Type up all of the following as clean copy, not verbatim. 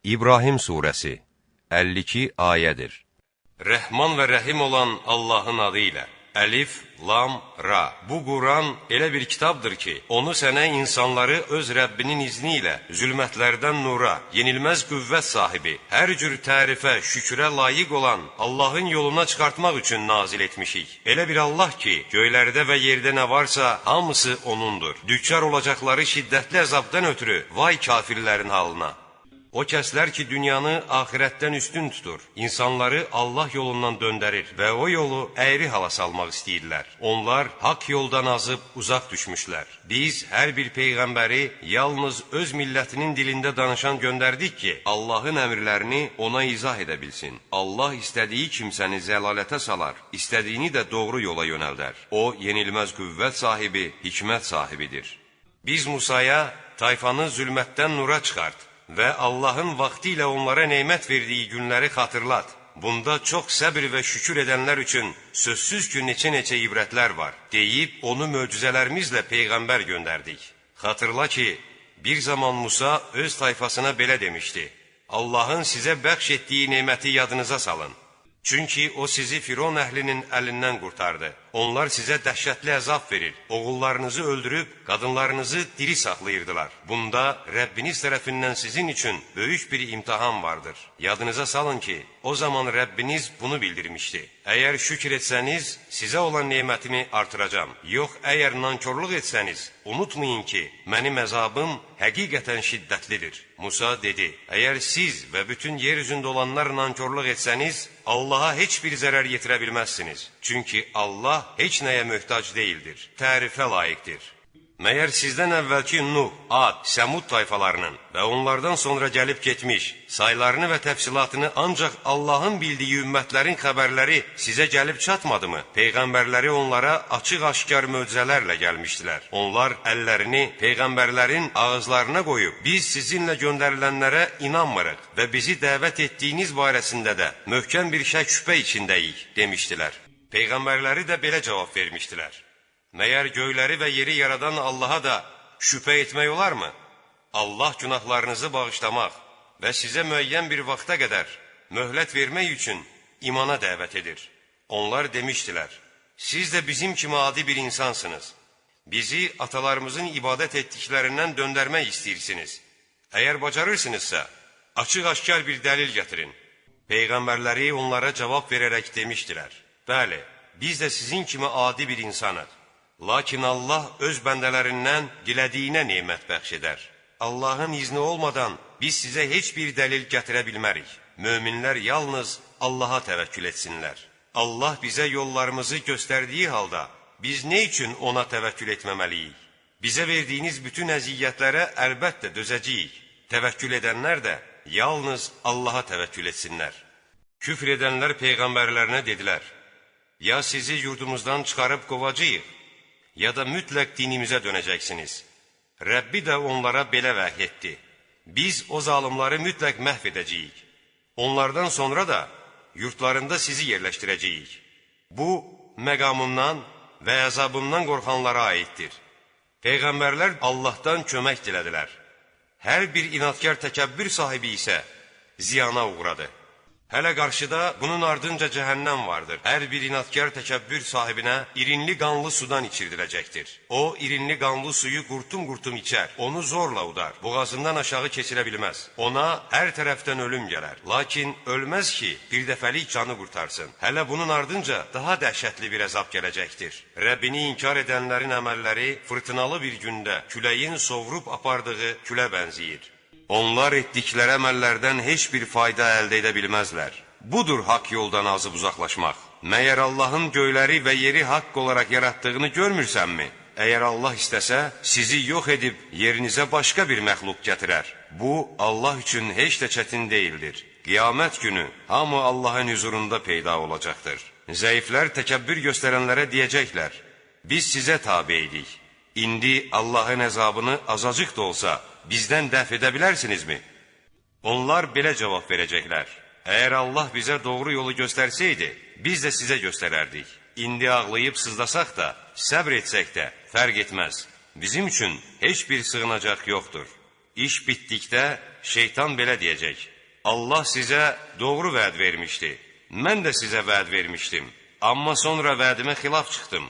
İbrahim surəsi 52 ayədir. Rəhman və rəhim olan Allahın adı ilə. Əlif, lam, ra. Bu Quran elə bir kitabdır ki, onu sənə insanları öz Rəbbinin izni ilə zülmətlərdən nura, yenilməz qüvvət sahibi, hər cür tərifə, şükrə layiq olan Allahın yoluna çıxartmaq üçün nazil etmişik. Elə bir Allah ki, göylərdə və yerdə nə varsa, hamısı O'nundur. Düçar olacaqları şiddətli əzabdan ötürü, vay kafirlərin halına. O kəslər ki, dünyanı axirətdən üstün tutur, insanları Allah yolundan döndərir və o yolu əyri hala salmaq istəyirlər. Onlar haqq yoldan azıb uzaq düşmüşlər. Biz hər bir peyğəmbəri yalnız öz millətinin dilində danışan göndərdik ki, Allahın əmrlərini ona izah edə bilsin. Allah istədiyi kimsəni zəlalətə salar, istədiyini də doğru yola yönəldər. O, yenilməz qüvvət sahibi, hikmət sahibidir. Biz Musaya tayfanı zülmətdən nura çıxart və Allahın vaxtı ilə onlara neymət verdiyi günləri xatırlat. Bunda çox səbir və şükür edənlər üçün sözsüz ki, neçə-neçə ibrətlər var, deyib onu möcüzələrimizlə peyğəmbər göndərdik. Xatırla ki, bir zaman Musa öz tayfasına belə demişdi: Allahın sizə bəxş etdiyi neməti yadınıza salın. Çünki o sizi Firon əhlinin əlindən qurtardı. Onlar sizə dəhşətli əzab verir, oğullarınızı öldürüb, qadınlarınızı diri saxlayırdılar. Bunda Rəbbiniz tərəfindən sizin üçün böyük bir imtihan vardır. Yadınıza salın ki, o zaman Rəbbiniz bunu bildirmişdi. Əgər şükür etsəniz, sizə olan nemətimi artıracam. Yox, əgər nankorluq etsəniz, unutmayın ki, mənim əzabım həqiqətən şiddətlidir. Musa dedi: Əgər siz və bütün yer üzündə olanlar nankorluq etsəniz, Allaha heç bir zərər yetirə bilməzsiniz. Çünki Allah heç nəyə möhtac deyildir, tərifə layiqdir. Məyər sizdən əvvəlki Nuh, Ad, Səmud tayfalarının və onlardan sonra gəlib getmiş, saylarını və təfsilatını ancaq Allahın bildiyi ümmətlərin xəbərləri sizə gəlib çatmadımı? Peyğəmbərləri onlara açıq-aşkar möcüzələrlə gəlmişdilər. Onlar əllərini peyğəmbərlərin ağızlarına qoyub, biz sizinlə göndərilənlərə inanmırıq və bizi dəvət etdiyiniz barəsində də möhkəm bir şək şübhə içindəyik, demişdilər. Peyğəmbərləri də belə cavab vermişdilər: Məyər göyləri və yeri yaradan Allaha da şübhə etmək olarmı? Allah günahlarınızı bağışlamaq və sizə müəyyən bir vaxta qədər möhlət vermək üçün imana dəvət edir. Onlar demişdilər: Siz də bizim kimi adi bir insansınız. Bizi atalarımızın ibadət etdiklərindən döndərmək istəyirsiniz. Əgər bacarırsınızsa, açıq-aşkar bir dəlil gətirin. Peyğəmbərləri onlara cavab verərək demişdilər: Bəli, biz də sizin kimi adi bir insanıq. Lakin Allah öz bəndələrindən dilədiyinə nemət bəxş edər. Allahın izni olmadan biz sizə heç bir dəlil gətirə bilmərik. Möminlər yalnız Allaha təvəkkül etsinlər. Allah bizə yollarımızı göstərdiyi halda biz nə üçün ona təvəkkül etməməliyik? Bizə verdiyiniz bütün əziyyətlərə əlbəttə dözəcəyik. Təvəkkül edənlər də yalnız Allaha təvəkkül etsinlər. Küfr edənlər peyğəmbərlərinə dedilər: Ya sizi yurdumuzdan çıxarıb qovacağıq, ya da mütləq dinimizə dönəcəksiniz. Rəbbi də onlara belə vəhy etdi: Biz o zalimları mütləq məhv edəcəyik. Onlardan sonra da yurtlarında sizi yerləşdirəcəyik. Bu, məqamından və əzabından qorxanlara aiddir. Peyğəmbərlər Allahdan kömək dilədilər. Hər bir inadkar təkəbbür sahibi isə ziyana uğradı. Hələ qarşıda bunun ardınca cəhənnəm vardır. Hər bir inadkar təkəbbür sahibinə irinli qanlı sudan içirdiləcəkdir. O, irinli qanlı suyu qurtum-qurtum içər, onu zorla udar, boğazından aşağı keçirə bilməz. Ona hər tərəfdən ölüm gələr, lakin ölməz ki, bir dəfəlik canı qurtarsın. Hələ bunun ardınca daha dəhşətli bir əzab gələcəkdir. Rəbbini inkar edənlərin əməlləri fırtınalı bir gündə küləyin sovrub apardığı külə bənziyir. Onlar etdikləri əməllərdən heç bir fayda əldə edə bilməzlər. Budur haqq yoldan azıb uzaqlaşmaq. Məyər Allahın göyləri və yeri haqq olaraq yaratdığını görmürsənmi? Əgər Allah istəsə, sizi yox edib yerinizə başqa bir məxluq gətirər. Bu, Allah üçün heç də çətin deyildir. Qiyamət günü hamı Allahın huzurunda peyda olacaqdır. Zəiflər təkəbbür göstərənlərə deyəcəklər: Biz sizə tabe idik. İndi Allahın əzabını azacıq da olsa bizdən dəf edə bilərsinizmi? Onlar belə cavab verəcəklər: Əgər Allah bizə doğru yolu göstərsəydi, biz də sizə göstərərdik. İndi ağlayıb sızlasaq da, səbr etsək də fərq etməz. Bizim üçün heç bir sığınacaq yoxdur. İş bitdikdə şeytan belə deyəcək: Allah sizə doğru vəd vermişdi. Mən də sizə vəd vermişdim. Amma sonra vədimə xilaf çıxdım.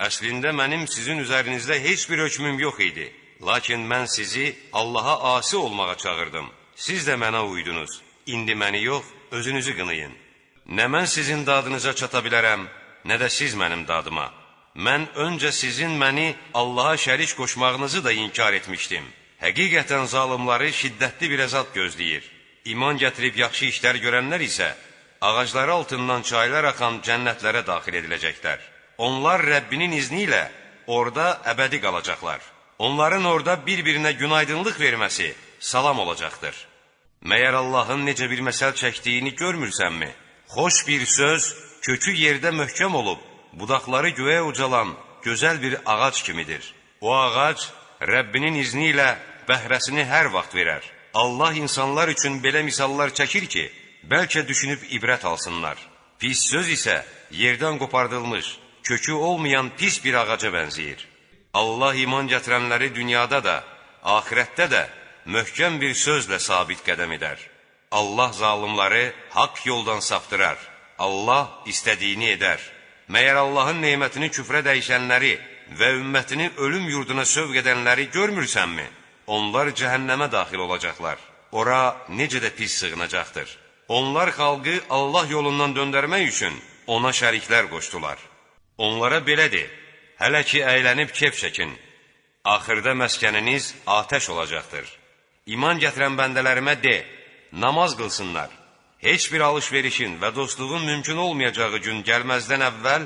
Əslində mənim sizin üzərinizdə heç bir hökmüm yox idi. Lakin mən sizi Allaha asi olmağa çağırdım. Siz də mənə uydunuz. İndi məni yox, özünüzü qınayın. Nə mən sizin dadınıza çata bilərəm, nə də siz mənim dadıma. Mən öncə sizin məni Allaha şərik qoşmağınızı da inkar etmişdim. Həqiqətən zalımları şiddətli bir əzab gözləyir. İman gətirib yaxşı işlər görənlər isə ağacları altından çaylar axan cənnətlərə daxil ediləcəklər. Onlar Rəbbinin izni ilə orada əbədi qalacaqlar. Onların orada bir-birinə günaydınlıq verməsi salam olacaqdır. Məyər Allahın necə bir məsəl çəkdiyini görmürsənmi? Xoş bir söz kökü yerdə möhkəm olub, budaqları göyə ucalan gözəl bir ağac kimidir. O ağac Rəbbinin izni ilə bəhrəsini hər vaxt verər. Allah insanlar üçün belə misallar çəkir ki, bəlkə düşünüb ibrət alsınlar. Pis söz isə yerdən qopardılmış, kökü olmayan pis bir ağaca bənzəyir. Allah iman gətirənləri dünyada da, axirətdə də möhkəm bir sözlə sabit qədəm edər. Allah zalımları haqq yoldan saptırar. Allah istədiyini edər. Məyər Allahın neymətini küfrə dəyişənləri və ümmətini ölüm yurduna sövq edənləri görmürsənmi? Onlar cəhənnəmə daxil olacaqlar. Ora necə də pis sığınacaqdır. Onlar xalqı Allah yolundan döndərmək üçün ona şəriklər qoşdular. Onlara belə de: hələ ki əylənib kef çəkin. Axırda məskəniniz atəş olacaqdır. İman gətirən bəndələrimə de: namaz qılsınlar. Heç bir alış-verişin və dostluğun mümkün olmayacağı gün gəlməzdən əvvəl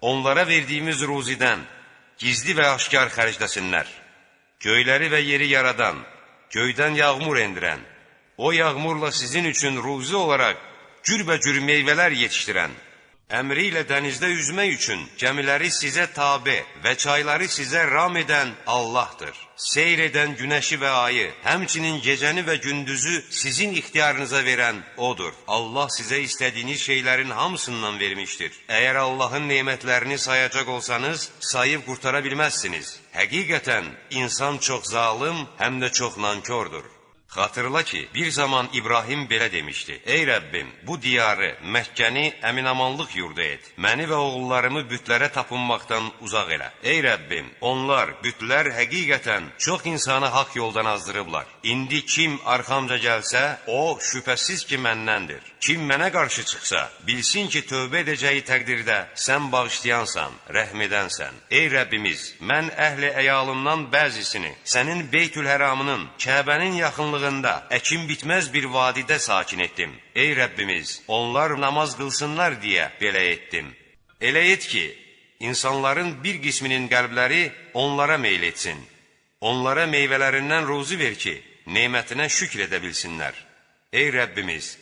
onlara verdiyimiz ruzidən gizli və aşkar xərcləsinlər. Göyləri və yeri yaradan, göydən yağmur endirən, o yağmurla sizin üçün ruzi olaraq cürbəcür meyvələr yetişdirən, əmri ilə dənizdə üzmək üçün gəmiləri sizə tabe və çayları sizə ram edən Allahdır. Seyr edən günəşi və ayı, həmçinin gecəni və gündüzü sizin ixtiyarınıza verən O'dur. Allah sizə istədiyiniz şeylərin hamısından vermişdir. Əgər Allahın neymətlərini sayacaq olsanız, sayıb qurtara bilməzsiniz. Həqiqətən, insan çox zalım, həm də çox nankordur. Xatırla ki, bir zaman İbrahim belə demişdi: Ey Rəbbim, bu diyarı, Məkkəni əminamanlıq yurdu et. Məni və oğullarımı bütlərə tapınmaqdan uzaq elə. Ey Rəbbim, onlar, bütlər həqiqətən çox insanı haqq yoldan azdırıblar. İndi kim arxamca gəlsə, o şübhəsiz ki məndəndir. Kim mənə qarşı çıxsa, bilsin ki, tövbə edəcəyi təqdirdə sən bağışlayansan, rəhm edənsən. Ey Rəbbimiz, mən əhli əyalımdan bəzisini sənin Beytül-Həramının, Kəbənin yaxınlığında əkin bitməz bir vadidə sakin etdim. Ey Rəbbimiz, onlar namaz qılsınlar deyə belə etdim. Elə et ki, insanların bir qisminin qəlbləri onlara meyl etsin. Onlara meyvələrindən ruzi ver ki, nemətinə şükr edə bilsinlər. Ey Rəbbimiz,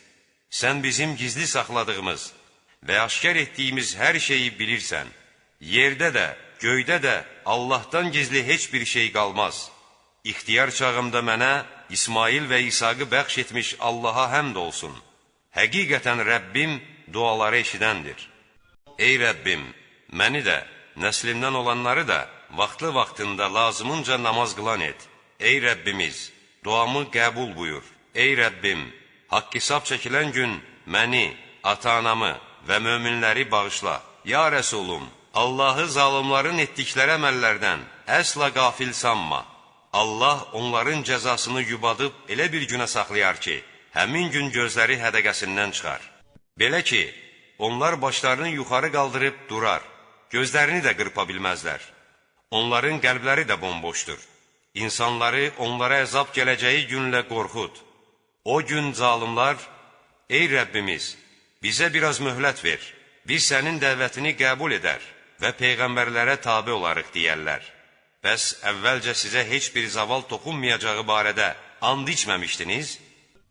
sən bizim gizli saxladığımız və aşkar etdiyimiz hər şeyi bilirsən. Yerdə də, göydə də Allahdan gizli heç bir şey qalmaz. İxtiyar çağımda mənə İsmail və İsaqı bəxş etmiş Allaha həmd olsun. Həqiqətən Rəbbim duaları eşidəndir. Ey Rəbbim, məni də, nəslimdən olanları da vaxtlı-vaxtında lazımınca namaz qılan et. Ey Rəbbimiz, duamı qəbul buyur. Ey Rəbbim, haqq hesab çəkilən gün məni, ata-anamı və möminləri bağışla. Ya Rəsulum, Allahı zalımların etdikləri əməllərdən əsla qafil sanma. Allah onların cəzasını yubadıb elə bir günə saxlayar ki, həmin gün gözləri hədəqəsindən çıxar. Belə ki, onlar başlarını yuxarı qaldırıb durar, gözlərini də qırpa bilməzlər. Onların qəlbləri də bomboşdur. İnsanları onlara əzab gələcəyi günlə qorxud. O gün zalımlar, ey Rəbbimiz, bizə biraz möhlət ver, biz sənin dəvətini qəbul edər və peyğəmbərlərə tabe olarıq deyərlər. Bəs əvvəlcə sizə heç bir zaval toxunmayacağı barədə and içməmişdiniz?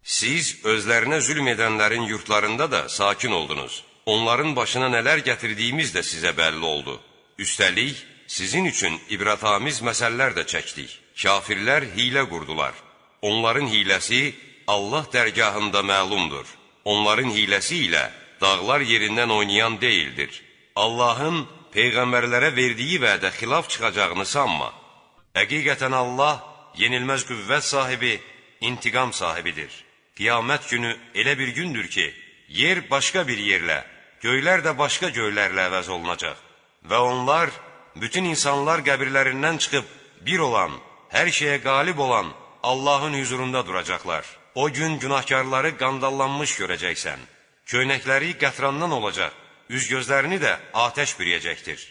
Siz özlərinə zülm edənlərin yurtlarında da sakin oldunuz. Onların başına nələr gətirdiyimiz də sizə bəlli oldu. Üstəlik, sizin üçün ibrətamiz məsələlər də çəkdik. Kafirlər hilə qurdular. Onların hiləsi Allah dərgahında məlumdur. Onların hiləsi ilə dağlar yerindən oynayan deyildir. Allahın peyğəmbərlərə verdiyi vədə xilaf çıxacağını sanma. Həqiqətən Allah yenilməz qüvvət sahibi, intiqam sahibidir. Qiyamət günü elə bir gündür ki, yer başqa bir yerlə, göylər də başqa göylərlə əvəz olunacaq. Və onlar, bütün insanlar qəbirlərindən çıxıb bir olan, hər şeyə qalib olan Allahın huzurunda duracaqlar. O gün günahkarları qandallanmış görəcəksən. Köynəkləri qətrandan olacaq, üz-gözlərini də atəş bürüyəcəkdir.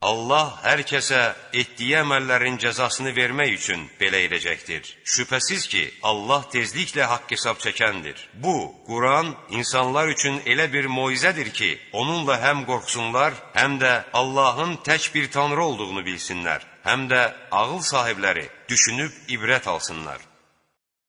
Allah hər kəsə etdiyi əməllərin cəzasını vermək üçün belə edəcəkdir. Şübhəsiz ki, Allah tezliklə haqq hesab çəkəndir. Bu, Quran insanlar üçün elə bir moizədir ki, onunla həm qorxsunlar, həm də Allahın tək bir tanrı olduğunu bilsinlər, həm də ağıl sahibləri düşünüb ibrət alsınlar.